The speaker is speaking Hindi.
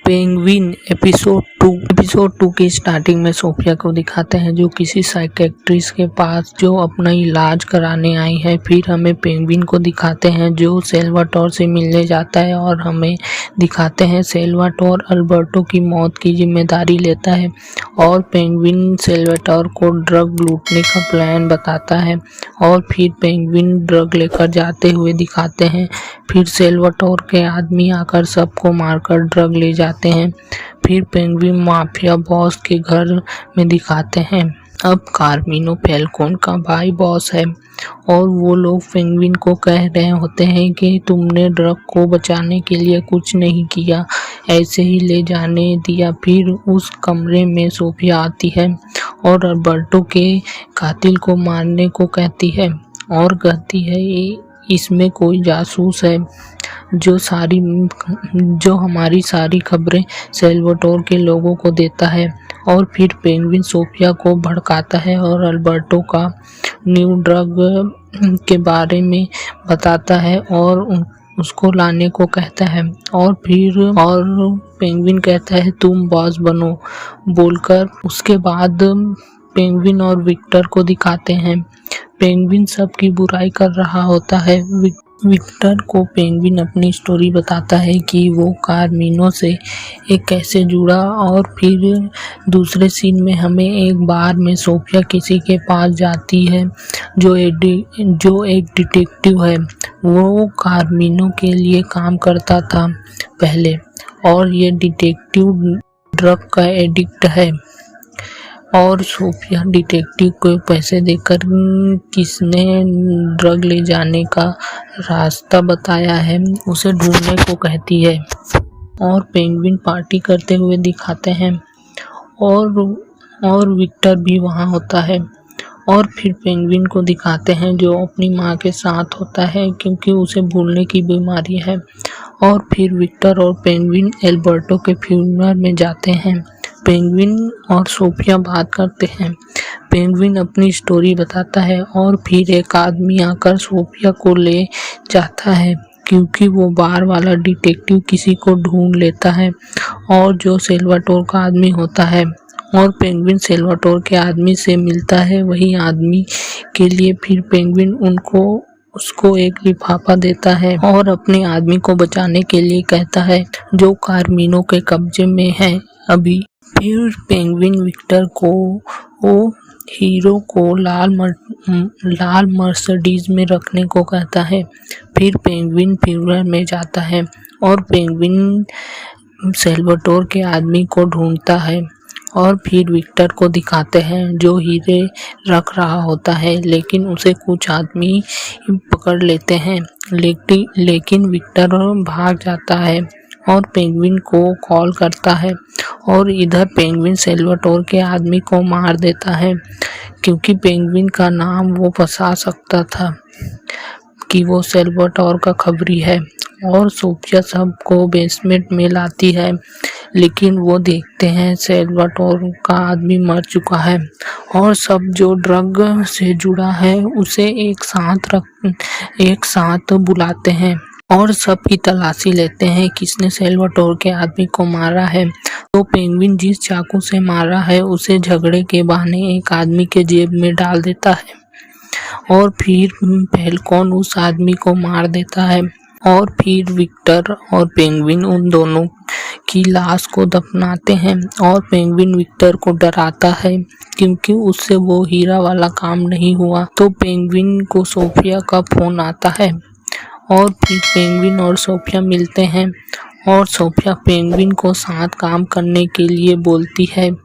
पेंगुइन एपिसोड 2 की स्टार्टिंग में सोफिया को दिखाते हैं जो किसी साइकियाट्रिस्ट के पास जो अपना इलाज कराने आई है। फिर हमें पेंगुइन को दिखाते हैं जो सेल्वाटोर से मिलने जाता है और हमें दिखाते हैं सेल्वाटोर अल्बर्टो की मौत की जिम्मेदारी लेता है और पेंगुइन सेल्वाटोर को ड्रग लूटने का प्लान बताता है और फिर पेंगुइन ड्रग लेकर जाते हुए दिखाते हैं। फिर सेल्वाटोर के आदमी आकर सबको मारकर ड्रग ले जाते हैं। फिर पेंगुइन माफिया बॉस के घर में दिखाते हैं। अब कार्मिनो फैल्कोन का भाई बॉस है और वो लोग पेंगुइन को कह रहे होते हैं कि तुमने ड्रग को बचाने के लिए कुछ नहीं किया, ऐसे ही ले जाने दिया। फिर उस कमरे में सोफिया आती है और अल्बर्टो के कातिल को मारने को कहती है और कहती है इसमें कोई जासूस है जो हमारी सारी खबरें सेल्वाटोर के लोगों को देता है। और फिर पेंगुइन सोफिया को भड़काता है और अल्बर्टो का न्यू ड्रग के बारे में बताता है और उसको लाने को कहता है और पेंगुइन कहता है तुम बॉस बनो बोलकर। उसके बाद पेंगुइन और विक्टर को दिखाते हैं। पेंगुइन सबकी बुराई कर रहा होता है। विक्टर को पेंगुइन अपनी स्टोरी बताता है कि वो कार्मिनो से कैसे जुड़ा और फिर दूसरे सीन में हमें एक बार में सोफिया किसी के पास जाती है जो एक डिटेक्टिव है। वो कार्मिनो के लिए काम करता था पहले और ये डिटेक्टिव ड्रग का एडिक्ट है और सोफिया डिटेक्टिव को पैसे देकर किसने ड्रग ले जाने का रास्ता बताया है उसे ढूंढने को कहती है और पेंगुइन पार्टी करते हुए दिखाते हैं और विक्टर भी वहां होता है। और फिर पेंगुइन को दिखाते हैं जो अपनी माँ के साथ होता है क्योंकि उसे भूलने की बीमारी है। और फिर विक्टर और पेंगुइन एल्बर्टो के फ्यूनरल में जाते हैं। पेंगुइन और सोफिया बात करते हैं। पेंगुइन अपनी स्टोरी बताता है और फिर एक आदमी आकर सोफिया को ले जाता है क्योंकि वो बार वाला डिटेक्टिव किसी को ढूंढ लेता है और जो सेल्वाटोर का आदमी होता है और पेंगुइन सेल्वाटोर के आदमी से मिलता है वही आदमी के लिए। फिर पेंगुइन उसको एक लिफाफा देता है और अपने आदमी को बचाने के लिए कहता है जो कार्मिनो के कब्जे में है अभी। फिर पेंगुइन विक्टर को हीरो को लाल मर्सिडीज में रखने को कहता है। फिर पेंगुइन फ्यूनरल में जाता है और पेंगुइन सेल्वाटोर के आदमी को ढूंढता है और फिर विक्टर को दिखाते हैं जो हीरे रख रहा होता है लेकिन उसे कुछ आदमी पकड़ लेते हैं लेकिन विक्टर भाग जाता है और पेंगुइन को कॉल करता है और इधर पेंगुइन सेल्वाटोर के आदमी को मार देता है क्योंकि पेंगुइन का नाम वो फंसा सकता था कि वो सेल्वाटोर का खबरी है। और सोफिया सबको बेसमेंट में लाती है लेकिन वो देखते हैं सेल्वाटोर का आदमी मर चुका है और सब जो ड्रग से जुड़ा है उसे एक साथ बुलाते हैं और सबकी तलाशी लेते हैं किसने सेल्वाटोर के आदमी को मारा है। तो पेंगुइन जिस चाकू से मारा है उसे झगड़े के बहाने एक आदमी के जेब में डाल देता है और फिर फैल्कोन उस आदमी को मार देता है और फिर विक्टर और पेंगुइन उन दोनों की लाश को दफनाते हैं और पेंगुइन विक्टर को डराता है क्योंकि उससे वो हीरा वाला काम नहीं हुआ। तो पेंगुइन को सोफिया का फोन आता है और फिर पेंगुइन और सोफिया मिलते हैं और सोफिया पेंगुइन को साथ काम करने के लिए बोलती है।